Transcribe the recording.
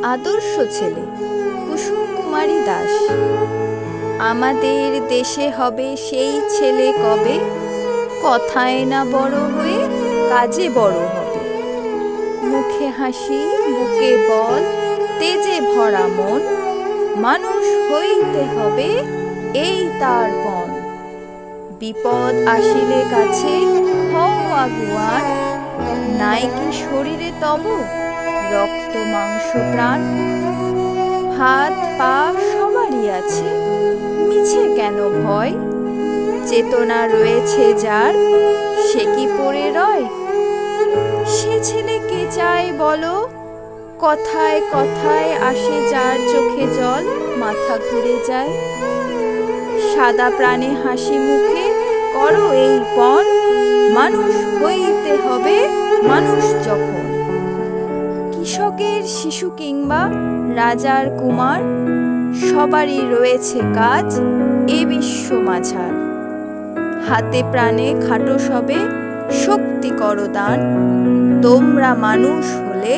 আদর্শ ছেলে কুসুম কুমারী দাস। আমাদের দেশে হবে সেই ছেলে কবে, কথায় না বড় হয়ে কাজে বড় হবে। মুখে হাসি বুকে বল তেজে ভরা মন, মানুষ হইতে হবে এই তার পণ। বিপদ আসিলে কাছে হও আগুয়ান, নাই কি শরীরে তব রক্ত মাংস প্রাণ। হাত পা সবারই আছে, মিছে কেন ভয়, চেতনা রয়েছে যার সে কি পড়ে রয়। সে ছেলে কে চায় বলো, কথায় কথায় আসে যার চোখে জল, মাথা ঘুরে যায়। সাদা প্রাণে হাসি মুখে করো এই পণ, মানুষ হইতে হবে মানুষ যখন। কৃষকের শিশু কিংবা রাজার কুমার, সবারই রয়েছে কাজ এ বিশ্ব মাঝার। হাতে প্রাণে খাটো সবে শক্তি করো দান, তোমরা মানুষ হলে